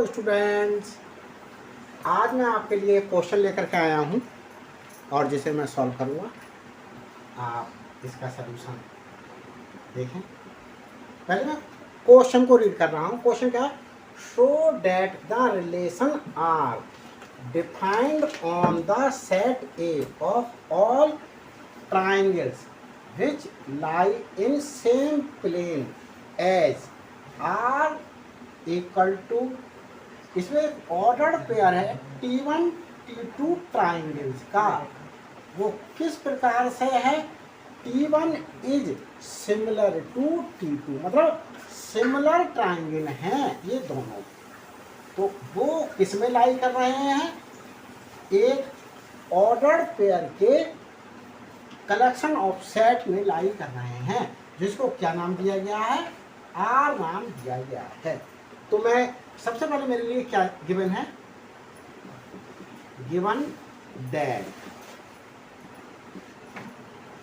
Students, आज मैं आपके लिए क्वेश्चन लेकर के आया हूँ और जिसे मैं सॉल्व करूँगा। आप इसका सलूशन देखें। पहले मैं क्वेश्चन को रीड कर रहा हूँ। क्वेश्चन क्या है? Show that the relation R defined on the set A of all triangles which lie in same plane as r equal to, इसमें ऑर्डर्ड पेयर है T1 T2 ट्राइंगल्स का। वो किस प्रकार से है? T1 is similar to T2, मतलब similar triangle हैं ये दोनों। तो वो किस में लाई कर रहे हैं? एक ऑर्डर्ड पेयर के कलेक्शन ऑफ सेट में लाई कर रहे हैं, जिसको क्या नाम दिया गया है? आर नाम दिया गया है। तो मैं सबसे पहले मेरे लिए क्या गिवन है? Given that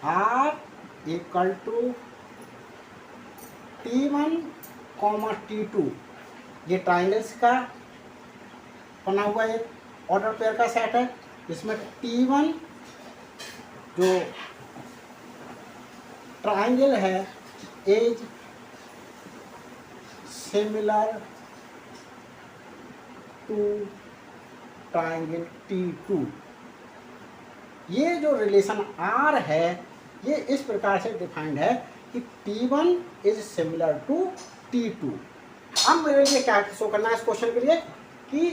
R equal to T1, T2, ये ट्राइंगल्स का बना हुआ एक ऑर्डर पेयर का सेट है। इसमें T1 जो ट्राइंगल है is similar to triangle T2। ये जो रिलेशन R है ये इस प्रकार से डिफाइंड है कि T1 is similar to T2। अब मेरे लिए क्या शो करना है इस क्वेश्चन के लिए कि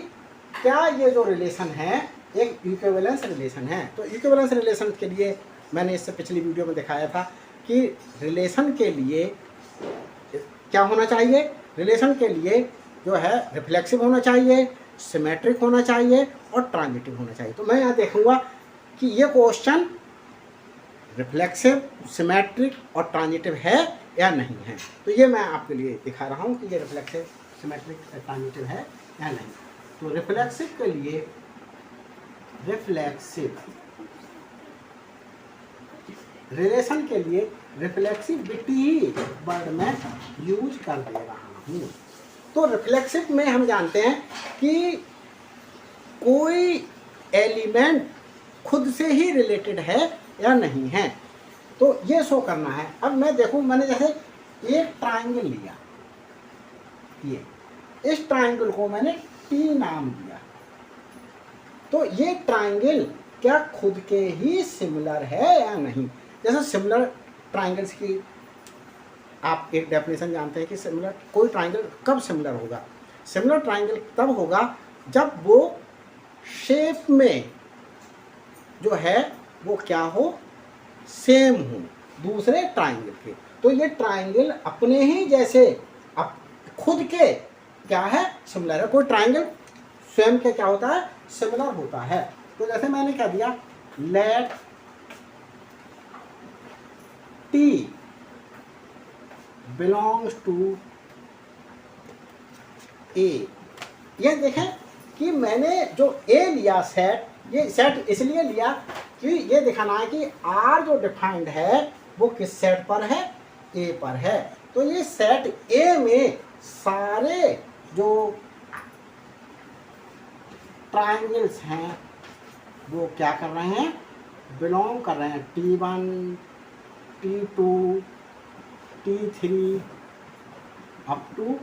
क्या ये जो रिलेशन है एक इक्विवेलेंस रिलेशन है। तो इक्विवेलेंस रिलेशन के लिए मैंने इससे पिछली वीडियो में दिखाया था कि रिलेशन के लिए क्या होना चाहिए? रिलेशन के लिए जो है रिफ्लेक्सिव होना चाहिए, सिमेट्रिक होना चाहिए और ट्रांजिटिव होना चाहिए। तो मैं यहाँ देखूंगा कि ये क्वेश्चन रिफ्लेक्सिव, सिमेट्रिक और ट्रांजिटिव है या नहीं है। तो ये मैं आपके लिए दिखा रहा हूँ कि ये रिफ्लेक्सिव, सिमेट्रिक, ट्रांजिटिव है या नहीं। तो रिफ्लेक्सिव के लिए रिफ्लेक्सिव रिलेशन के लिए रिफ्लेक्सिविटी वर्ड में यूज कर दे रहा हूँ। तो रिफ्लेक्सिव में हम जानते हैं कि कोई एलिमेंट खुद से ही रिलेटेड है या नहीं है, तो ये शो करना है। अब मैं देखूं, मैंने जैसे एक ट्राइंगल लिया, ये इस ट्राइंगल को मैंने T नाम दिया, तो ये ट्राइंगल क्या खुद के ही सिमिलर है या नहीं। जैसे सिमिलर ट्राइंगल्स की आप एक डेफिनेशन जानते हैं कि सिमिलर कोई ट्राइंगल कब सिमिलर होगा? सिमिलर ट्राइंगल तब होगा जब वो शेप में जो है वो क्या हो? सेम हो दूसरे ट्राइंगल के। तो ये ट्राइंगल अपने ही जैसे खुद के क्या है? सिमिलर है। कोई ट्राइंगल स्वयं के क्या होता है? सिमिलर होता है। तो जैसे मैंने क्या दिया, late T belongs to A। ये देखें कि मैंने जो A लिया सेट, ये सेट इसलिए लिया कि ये दिखाना है कि R जो डिफाइंड है वो किस सेट पर है? A पर है। तो ये सेट A में सारे जो ट्राइंगल्स हैं वो क्या कर रहे हैं? बिलोंग कर रहे हैं T1, T2, T3 up to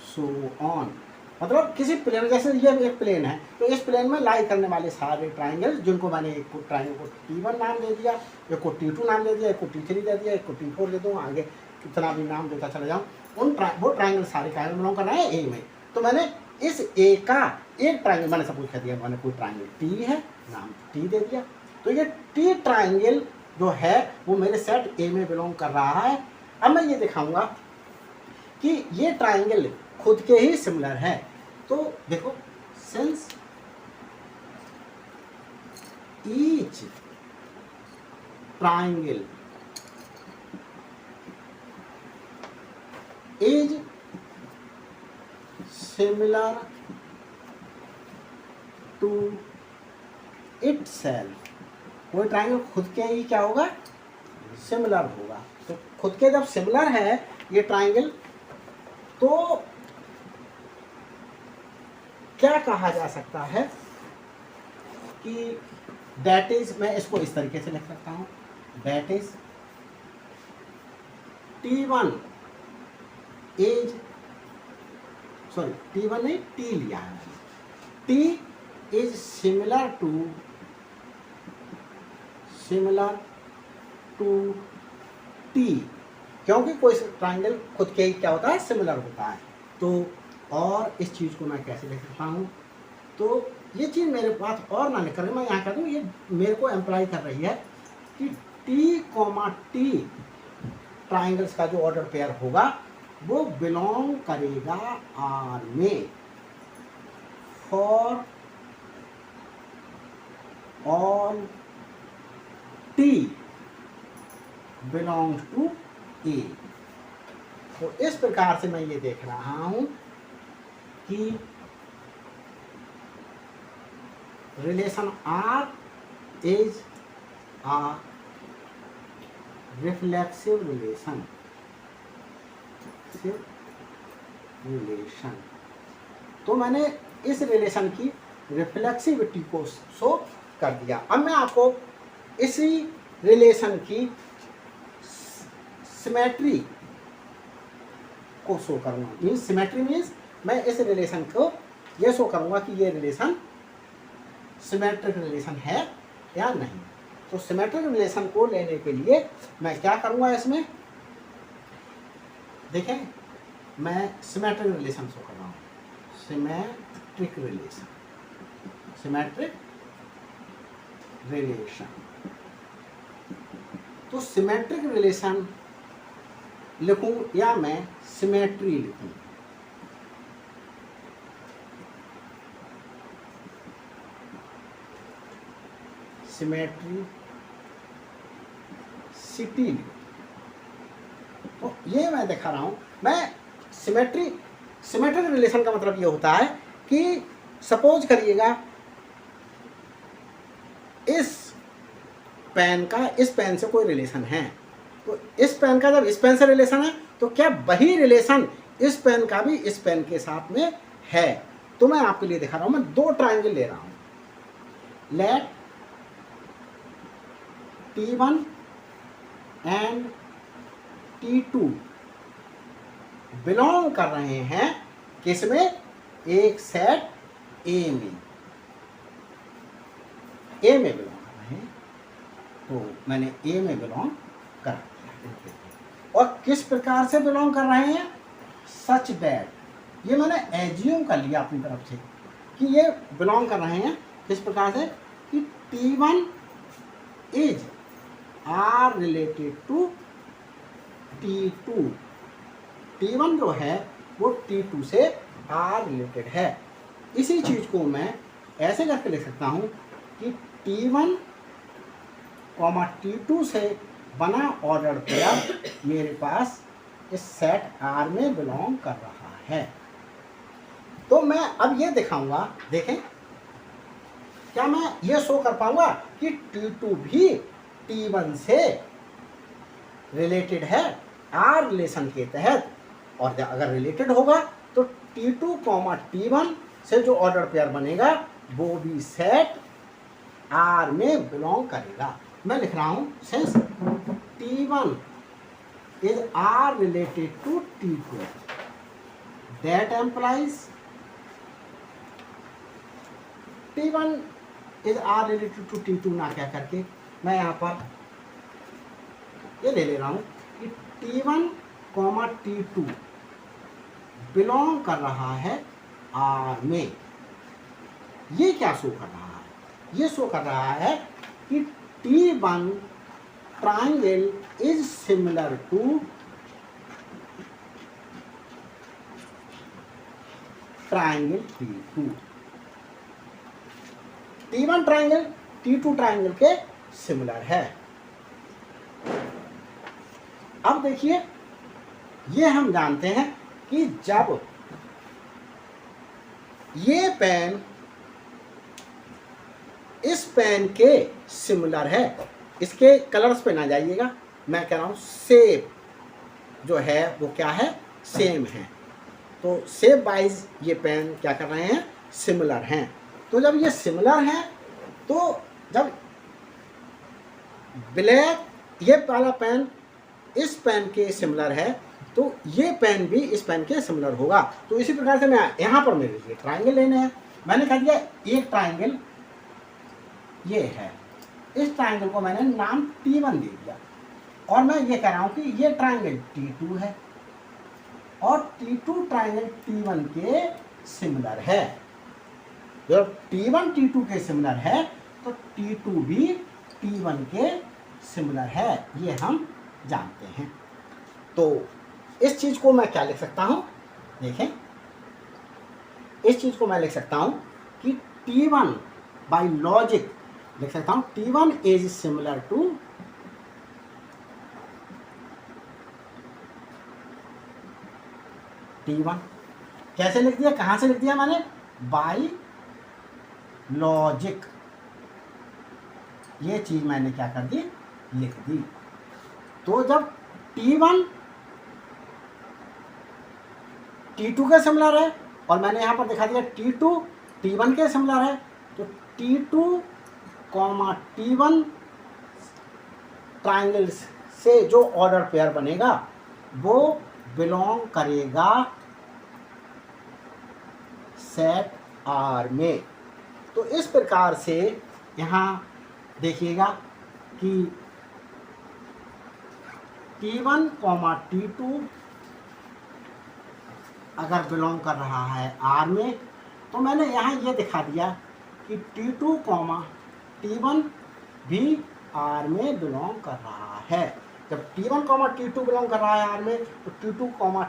so on. मतलब किसी प्लेन, जैसे ये एक प्लेन है तो इस प्लेन में लाई करने वाले सारे ट्राइंगल्स, जिनको मैंने एक ट्राइंगल को T1 नाम दे दिया, एक को T2 नाम दे दिया, एक को T3 दे दिया, एक को T4 दे दूँ, आगे कितना भी नाम देता चला जाऊँ, वो ट्राइंगल सारे ट्राइंगल बिलोंग कर रहे हैं ए में। तो मैंने इस ए का एक ट्राइंगल मैंने सपोज कर दिया, मैंने कोई ट्राइंगल T है, नाम T दे दिया। तो ये T ट्राइंगल जो है वो मेरे सेट ए में बिलोंग कर रहा है। अब मैं ये दिखाऊंगा कि ये ट्राइंगल खुद के ही सिमिलर है। तो देखो, since each triangle is similar to itself, कोई ट्राइंगल खुद के ही क्या होगा? सिमिलर होगा। तो खुद के जब सिमिलर है ये ट्राइंगल, तो क्या कहा जा सकता है कि दैट इज, मैं इसको इस तरीके से लिख सकता हूं, that is T1 is, sorry T1 नहीं, T लिया है, T is similar to T, क्योंकि कोई ट्राइंगल खुद के ही क्या होता है, सिमिलर होता है। तो और इस चीज़ को मैं कैसे लिख सकता हूँ, तो ये चीज़ मेरे पास और ना लिख कर मैं यहाँ कह दूँ, ये मेरे को एम्प्लाई कर रही है कि T, ट्राइंगल्स का जो ऑर्डर पेयर होगा वो बिलोंग करेगा R में for all T belongs to A। तो इस प्रकार से मैं ये देख रहा हूं कि relation R is a reflexive relation, तो मैंने इस रिलेशन की रिफ्लेक्सिविटी को शो कर दिया। अब मैं आपको इसी रिलेशन की सिमेट्री को शो करूंगा। मीन्स सिमेट्री मीन्स मैं इस रिलेशन को ये शो करूंगा कि ये रिलेशन सिमेट्रिक रिलेशन है या नहीं। तो सिमेट्रिक रिलेशन को लेने के लिए मैं क्या करूंगा, इसमें देखें मैं सिमेट्रिक रिलेशन शो कर रहा हूँ, सिमेट्रिक रिलेशन। तो सिमेट्रिक रिलेशन लिखूं या मैं सिमेट्री लिखूं, सिमेट्री सिटी, तो ये मैं दिखा रहा हूं। मैं सिमेट्रिक रिलेशन का मतलब ये होता है कि सपोज करिएगा इस पेन का इस पेन से कोई रिलेशन है, तो इस पेन का जब इस पेन से रिलेशन है तो क्या वही रिलेशन इस पेन का भी इस पेन के साथ में है। तो मैं आपके लिए दिखा रहा हूं, मैं दो ट्राइंगल ले रहा हूं, let T1 and T2 belong कर रहे हैं किसमें, एक सेट A में बिलोंग कर रहे हैं। तो मैंने A में बिलोंग कर दिया। और किस प्रकार से बिलोंग कर रहे हैं, सच दैट, ये मैंने एज्यूम कर लिया अपनी तरफ से कि ये बिलोंग कर रहे हैं किस प्रकार से कि T1 is are related to T2, T1 जो है वो T2 से आर रिलेटेड है। इसी चीज को मैं ऐसे करके लिख सकता हूं कि T1, T2 से बना ऑर्डर पेयर मेरे पास इस सेट R में बिलोंग कर रहा है। तो मैं अब ये दिखाऊंगा, देखें क्या मैं ये शो कर पाऊंगा कि T2 भी T1 से रिलेटेड है R रिलेशन के तहत, और अगर रिलेटेड होगा तो T2, T1 से जो ऑर्डर पेयर बनेगा वो भी सेट R में बिलोंग करेगा। मैं लिख रहा हूं since T1 is R related to T2, that implies T1 is R related to T2 ना क्या करके मैं यहाँ पर ये ले रहा हूँ कि T1, T2 बिलोंग कर रहा है R में। ये क्या शो कर रहा है, ये शो कर रहा है कि T1 triangle is similar to triangle T2। T1 triangle T2 triangle के सिमिलर है। अब देखिए ये हम जानते हैं कि जब ये पेन इस पेन के सिमिलर है, इसके कलर्स पे ना जाइएगा, मैं कह रहा हूं शेप जो है वो क्या है, सेम है। तो शेप वाइज ये पेन क्या कर रहे हैं, सिमिलर हैं। तो जब ये सिमिलर हैं, तो जब ब्लैक ये वाला पेन इस पेन के सिमिलर है, तो ये पेन भी इस पेन के सिमिलर होगा। तो इसी प्रकार से मैं यहाँ पर मेरे लिए ट्राइंगल लेने हैं, मैंने कह दिया एक ट्राइंगल ये है, इस ट्राइंगल को मैंने नाम T1 दे दिया, और मैं ये कह रहा हूँ कि ये ट्राइंगल T2 है और T2 ट्राइंगल T1 के सिमिलर है। जब T1 T2 के सिमिलर है तो T2 भी T1 के सिमिलर है, ये हम जानते हैं। तो इस चीज को मैं क्या लिख सकता हूं, देखें, इस चीज को मैं लिख सकता हूं कि T1 बाय लॉजिक लिख सकता हूं T1 is similar to T1। कैसे लिख दिया, कहां से लिख दिया मैंने, बाय लॉजिक, ये चीज मैंने क्या कर दी, लिख दी। तो जब T1 T2 के सिमिलर है और मैंने यहां पर दिखा दिया T2 T1 के सिमिलर है, तो T2, T1 ट्राइंगल्स से जो ऑर्डर पेयर बनेगा वो बिलोंग करेगा सेट R में। तो इस प्रकार से यहाँ देखिएगा कि T1, T2 अगर बिलोंग कर रहा है R में, तो मैंने यहाँ ये दिखा दिया कि T2, T1 भी R में बिलोंग कर रहा है। जब T1, T2 बिलोंग कर रहा है R में, तो T2,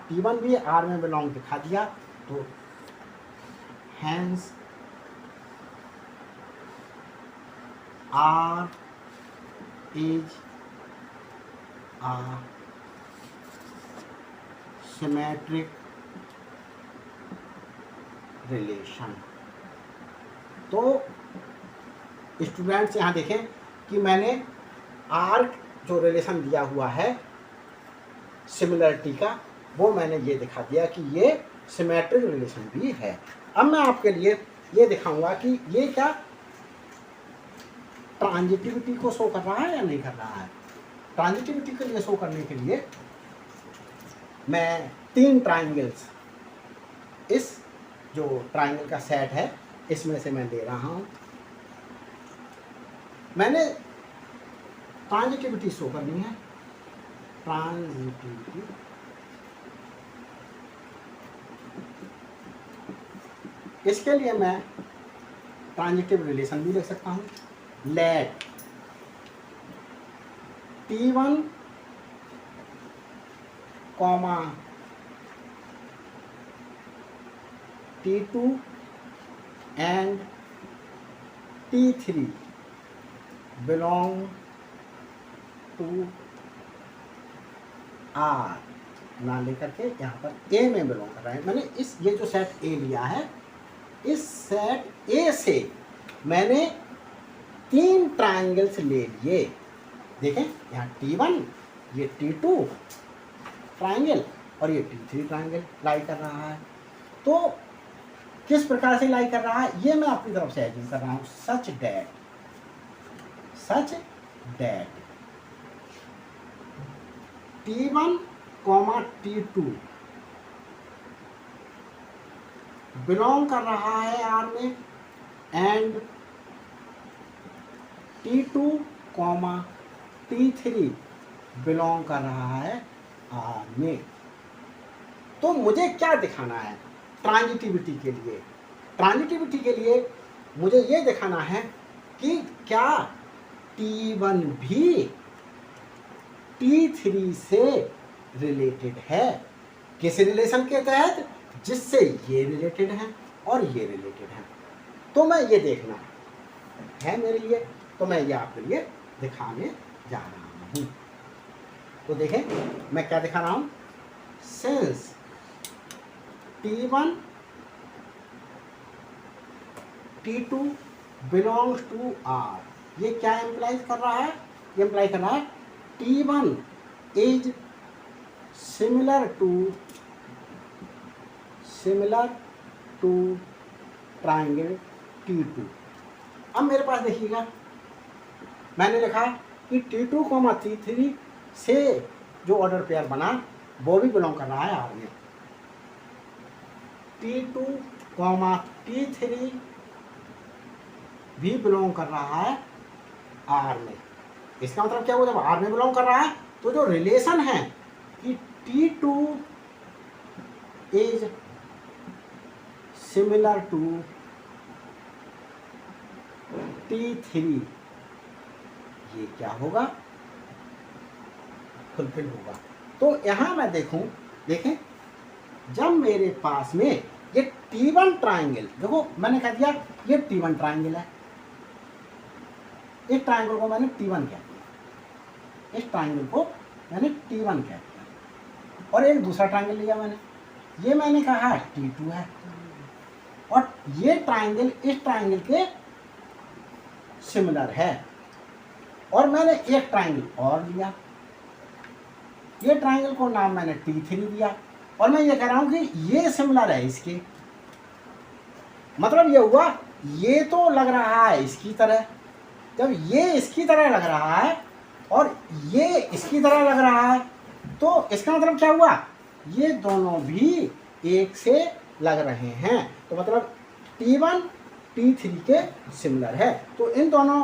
T1 भी R में बिलोंग दिखा दिया। तो hence R is a symmetric relation। तो स्टूडेंट्स यहाँ देखें कि मैंने R जो रिलेशन दिया हुआ है सिमिलरिटी का, वो मैंने ये दिखा दिया कि ये सिमेट्रिक रिलेशन भी है। अब मैं आपके लिए ये दिखाऊंगा कि ये क्या ट्रांजिटिविटी को शो कर रहा है या नहीं कर रहा है। ट्रांजिटिविटी के लिए शो करने के लिए मैं 3 ट्राइंगल्स, इस जो ट्राइंगल का सेट है इसमें से मैं दे रहा हूं। मैंने ट्रांजिटिविटी शो करनी है, ट्रांजिटिविटी इसके लिए मैं ट्रांजिटिव रिलेशन भी लिख सकता हूं। Let T1, T2 and T3 belong to R ना लेकर के यहाँ पर A में बिलोंग कर रहा है। मैंने ये जो सेट A लिया है, इस सेट A से मैंने 3 ट्राइंगल्स ले लिए। देखें यहाँ T1, ये T2 ट्राइंगल और ये T3 ट्राइंगल लाई कर रहा है। तो किस प्रकार से लाई कर रहा है ये मैं अपनी तरफ से एज्यूम कर रहा हूँ। Such that T1, T2 belong कर रहा है R में एंड T2, T3 बिलोंग कर रहा है R में। तो मुझे क्या दिखाना है ट्रांजिटिविटी के लिए? ट्रांजिटिविटी के लिए मुझे ये दिखाना है कि क्या T1 भी T3 से रिलेटेड है। किस रिलेशन के तहत? जिससे ये रिलेटेड हैं और ये रिलेटेड हैं। तो मैं ये देखना है मेरे लिए, तो मैं ये आपके लिए दिखाने जा रहा हूँ। तो देखें मैं क्या दिखा रहा हूँ। Since T1, T2 belongs to R, ये क्या इम्प्लाइज कर रहा है? ये इम्प्लाई कर रहा है T1 is similar to triangle T2। अब मेरे पास देखिएगा मैंने लिखा कि T2, T3 से जो ऑर्डर पेयर बना वो भी बिलोंग कर रहा है आर में। T2, T3 भी बिलोंग कर रहा है आर में। इसका मतलब क्या हुआ, जब आर में बिलोंग कर रहा है तो जो रिलेशन है कि T2 is similar to T3, ये क्या होगा, फुलफिल होगा। तो यहां मैं देखें जब मेरे पास में ये T1 ट्राइंगल, देखो मैंने कह दिया ये T1 ट्राइंगल है, इस ट्राइंगल को मैंने T1 कह दिया, इस ट्राइंगल को मैंने T1 कह दिया, और एक दूसरा ट्राइंगल लिया मैंने, ये मैंने कहा T2 है, और ये ट्राइंगल इस ट्राइंगल के सिमिलर है, और मैंने एक ट्राइंगल और लिया, ये ट्राइंगल को नाम मैंने T3 दिया, और मैं ये कह रहा हूं कि ये सिमिलर है इसके, मतलब ये हुआ ये तो लग रहा है इसकी तरह, जब ये इसकी तरह लग रहा है और ये इसकी तरह लग रहा है तो इसका मतलब क्या हुआ, ये दोनों भी एक से लग रहे हैं, तो मतलब T1 T3 के सिमिलर है। तो इन दोनों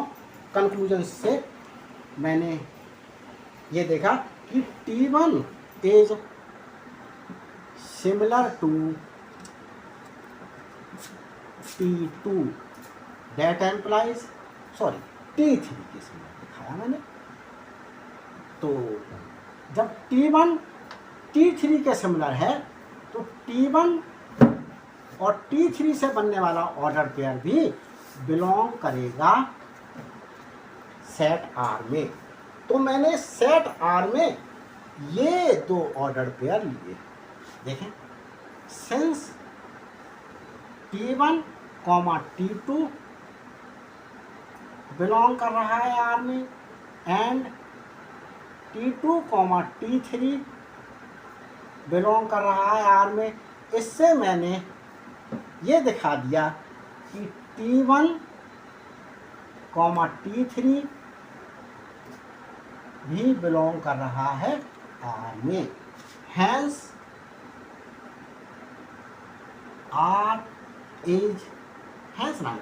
कंक्लूजन से मैंने ये देखा कि T1 is similar to T2, that implies T3 के सिमिलर दिखाया मैंने। तो जब T1 T3 के सिमिलर है तो T1 और T3 से बनने वाला ऑर्डर पेयर भी बिलोंग करेगा सेट आर में। तो मैंने सेट आर में ये दो ऑर्डर पेयर लिए, देखें, सिंस T1, T2 बिलोंग कर रहा है आर में एंड T2, T3 बिलोंग कर रहा है आर में, इससे मैंने ये दिखा दिया कि T1, T3 भी बिलोंग कर रहा है आर में, हैंस आर इज, हैंस नाम,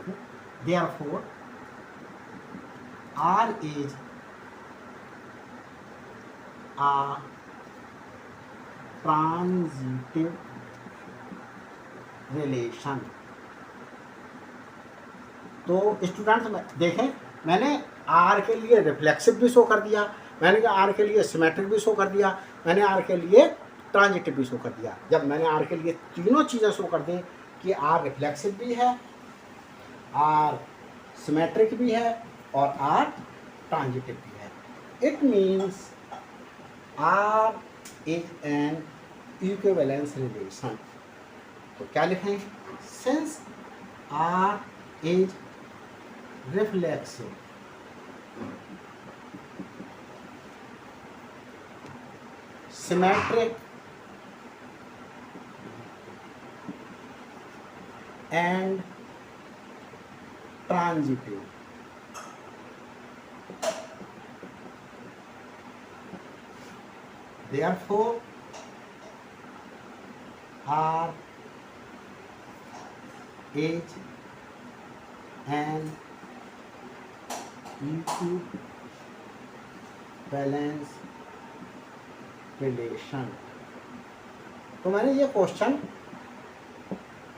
therefore R is a transitive relation। तो स्टूडेंट्स देखें मैंने आर के लिए रिफ्लेक्सिव भी शो कर दिया, मैंने आर के लिए सिमेट्रिक भी शो कर दिया, मैंने आर के लिए ट्रांजिटिव भी शो कर दिया। जब मैंने आर के लिए तीनों चीज़ें शो कर दें कि आर रिफ्लेक्सिव भी है, आर सिमेट्रिक भी है और आर ट्रांजिटिव भी है, it means R is an equivalence relation। तो क्या लिखें, since R is reflexive symmetric and transitive, therefore R is an equivalence relation। तो मैंने ये क्वेश्चन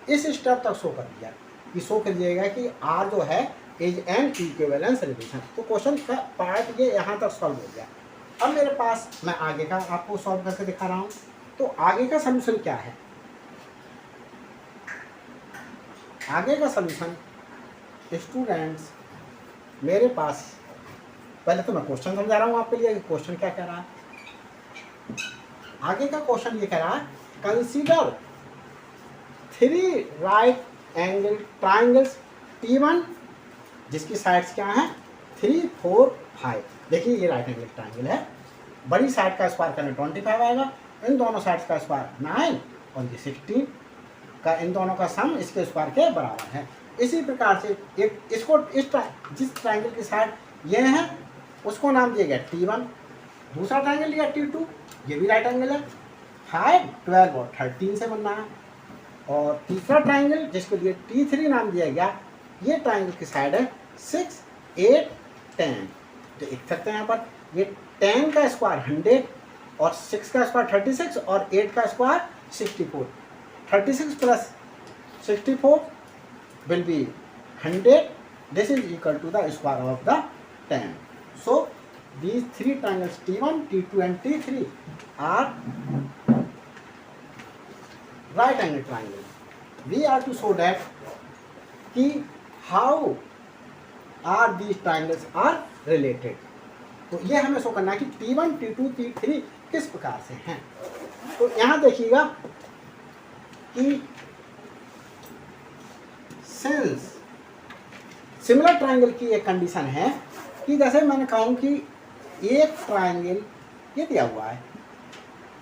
इस स्टेप तक शो कर दिया कि शो कर दिएगा कि R जो है इज एन इक्विवेलेंस रिलेशन। तो क्वेश्चन का पार्ट ये यहाँ तक सॉल्व हो गया। अब मेरे पास मैं आगे का आपको सॉल्व करके दिखा रहा हूँ। तो आगे का सलूशन क्या है, आगे का सलूशन स्टूडेंट्स मेरे पास, पहले तो मैं क्वेश्चन समझा रहा हूँ आपके लिए कि क्वेश्चन क्या कह रहा है। आगे का क्वेश्चन ये कह रहा है consider 3 right angle triangles T1 जिसकी साइड्स क्या हैं 3, 4, 5। देखिए ये राइट एंगल ट्राइंगल है, बड़ी साइड का स्क्वायर करने 25 आएगा, इन दोनों साइड्स का स्क्वायर 9 और ये 16 का इन दोनों का सम इसके स्क्वायर के बराबर है। इसी प्रकार से एक इसको जिस ट्राइंगल की साइड ये है उसको नाम दिया गया T1, दूसरा ट्राइंगल लिया T2, ये भी राइट एंगल है, 5, 12 और 13 से बनना है। और तीसरा ट्राइंगल जिसको लिए T3 नाम दिया गया, ये ट्राइंगल की साइड है 6, 8, 10। तो देख सकते हैं यहाँ पर ये 10 का स्क्वायर 100 और 6 का स्क्वायर 36 और 8 का square 64। 36 plus 64 will be 100. This is equal to the square of the 10. So these three triangles T1, T2 and T3 are right angle triangle. We are to show that कि how are these triangles are related. तो ये हमें show करना है कि T1, T2, T3 किस प्रकार से हैं। तो यहाँ देखिएगा कि सिंस सिमिलर ट्राइंगल की एक कंडीशन है कि जैसे मैंने कहूँ कि एक ट्राइंगल ये दिया हुआ है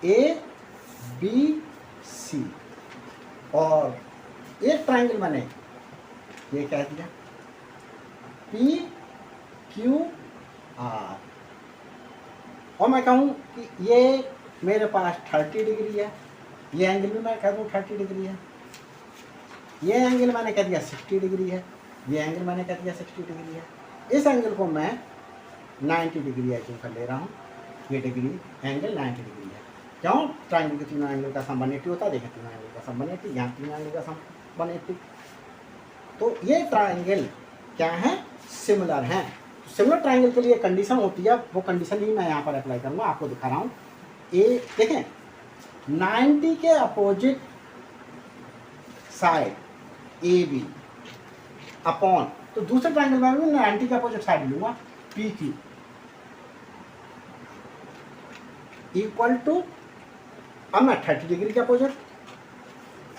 ABC और एक ट्राइंगल मैंने ये कह दिया PQR और मैं कहूँ कि ये मेरे पास 30 डिग्री है, ये एंगल भी मैं कह दूँ 30 डिग्री है, ये एंगल मैंने कह दिया 60 डिग्री है, ये एंगल मैंने कह दिया 60 डिग्री है। इस एंगल को मैं 90 डिग्री एज्यूम कर ले रहा हूँ, ये डिग्री एंगल 90 डिग्री है। क्यों? ट्राइंगल के तीनों एंगल का सम 180 होता है। देखिए तीनों एंगल का सम 180, यहाँ तीनों एंगल का सम 180। तो ये ट्राइंगल क्या है? सिमिलर हैं। सिमिलर ट्राइंगल के लिए कंडीशन होती है, वो कंडीशन ही मैं यहाँ पर अप्लाई करूँगा, आपको दिखा रहा हूँ। ए देखें 90 के अपोजिट साइड AB अपॉन, तो दूसरे ट्राइंगल में भी 90 के अपोजिट साइड लूंगा PQ इक्वल टू, अब मैं 30 डिग्री के अपोजिट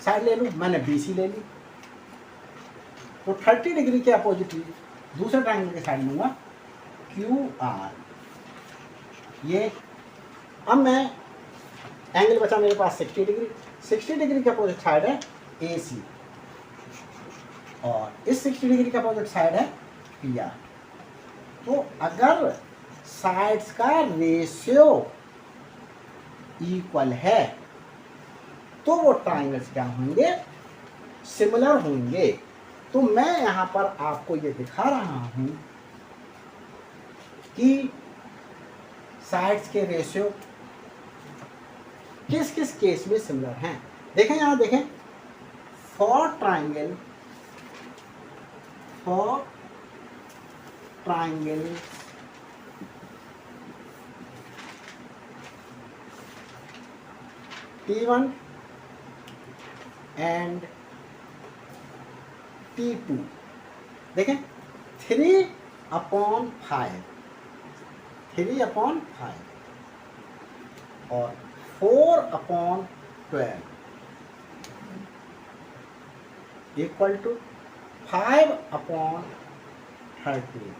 साइड ले लूँ, मैंने BC ले ली, तो 30 डिग्री के अपोजिट दूसरे ट्राइंगल के साइड लूंगा QR। ये अब मैं एंगल बचा मेरे पास 60 डिग्री, 60 डिग्री के अपोजिट साइड है AC और इस 60 डिग्री का अपोजिट साइड है PR। तो अगर साइड्स का रेशियो इक्वल है तो वो ट्राइंगल्स क्या होंगे? सिमिलर होंगे। तो मैं यहाँ पर आपको ये दिखा रहा हूँ कि साइड्स के रेशियो किस किस केस में सिमिलर हैं। देखें यहाँ देखें, for triangle T1 and T2 देखें 3/5 और 4/12 इक्वल टू 5/13।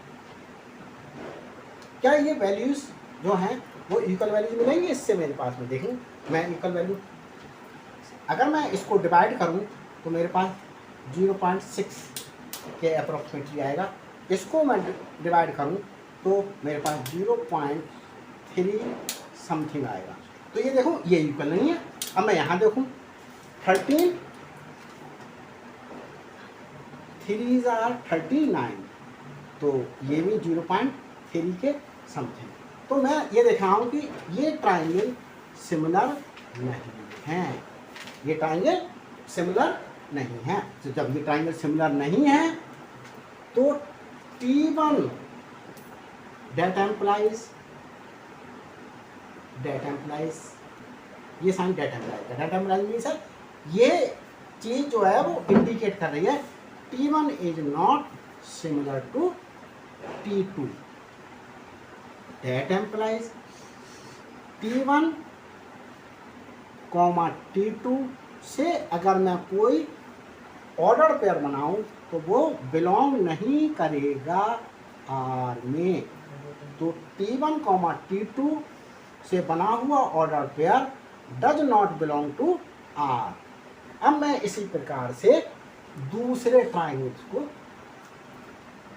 क्या ये वैल्यूज जो हैं वो इक्वल वैल्यूज मिलेंगे? इससे मेरे पास में देखूं मैं इक्वल वैल्यू, अगर मैं इसको डिवाइड करूं तो मेरे पास 0.6 के अप्रोक्सीमेटली आएगा। इसको मैं डिवाइड करूं तो मेरे पास 0.3 समथिंग आएगा। तो ये देखो ये इक्वल नहीं है। अब मैं यहाँ देखूं 13 3s are 39, तो ये भी 0.3 के समथिंग। तो मैं ये देख रहा हूँ कि ये ट्राइंगल सिमिलर नहीं हैं, ये ट्राइंगल सिमिलर नहीं है। तो जब ये ट्राइंगल सिमिलर नहीं है तो T1 that implies ये साइन डेट एम्प्लाइज मीन्स है ये चीज जो है वो इंडिकेट कर रही है T1 is not similar to T2। That implies T1 comma T2 से अगर मैं कोई ऑर्डर पेयर बनाऊं तो वो बिलोंग नहीं करेगा R में। तो T1 कॉमा T2 से बना हुआ order pair does not belong to R। अब मैं इसी प्रकार से दूसरे ट्राइंगल्स को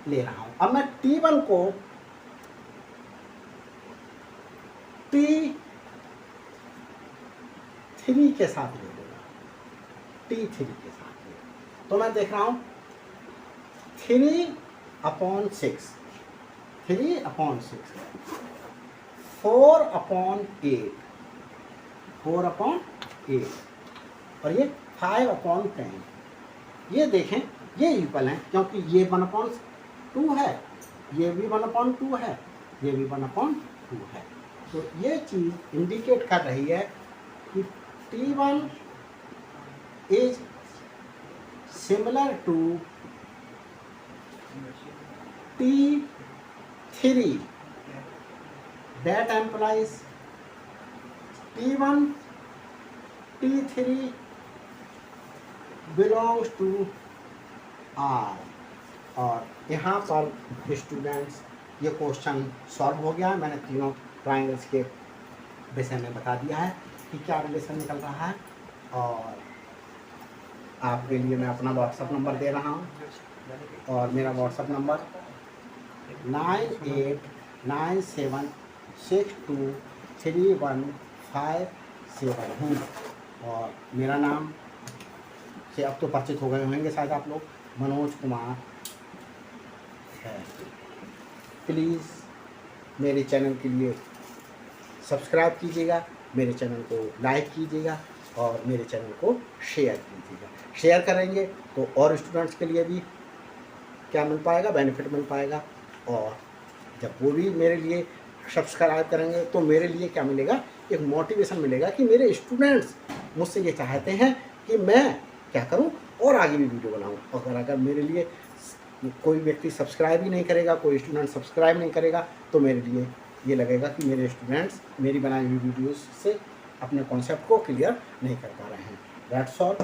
ले रहा हूं। अब मैं T1 को T3 के साथ ले लूंगा, T3 के साथ ले। तो मैं देख रहा हूं 3/6, 3/6, 4/8, 4/8 और ये 5/10। ये देखें ये इक्वल हैं क्योंकि ये 1/2 है, ये भी 1/2 है, ये भी 1/2 है। तो ये चीज़ इंडिकेट कर रही है कि T1 is similar to T3, that implies T1 T3 belongs to R। और यहाँ पर स्टूडेंट्स ये क्वेश्चन सॉल्व हो गया। मैंने तीनों ट्राइंगल्स के विषय में बता दिया है कि क्या रिलेशन निकल रहा है। और आपके लिए मैं अपना व्हाट्सएप नंबर दे रहा हूँ और मेरा व्हाट्सएप नंबर 9896262315 हूँ। और मेरा नाम से अब तो परिचित हो गए होंगे शायद आप लोग, मनोज कुमार है। प्लीज़ मेरे चैनल के लिए सब्सक्राइब कीजिएगा, मेरे चैनल को लाइक कीजिएगा और मेरे चैनल को शेयर कीजिएगा। शेयर करेंगे तो और स्टूडेंट्स के लिए भी क्या मिल पाएगा, बेनिफिट मिल पाएगा। और जब वो भी मेरे लिए सब्सक्राइब करेंगे तो मेरे लिए क्या मिलेगा, एक मोटिवेशन मिलेगा कि मेरे स्टूडेंट्स मुझसे ये चाहते हैं कि मैं क्या करूं और आगे भी वीडियो बनाऊं। और अगर मेरे लिए कोई व्यक्ति सब्सक्राइब ही नहीं करेगा, कोई स्टूडेंट सब्सक्राइब नहीं करेगा, तो मेरे लिए ये लगेगा कि मेरे स्टूडेंट्स मेरी बनाई हुई वीडियोस से अपने कॉन्सेप्ट को क्लियर नहीं कर पा रहे हैं। That's all.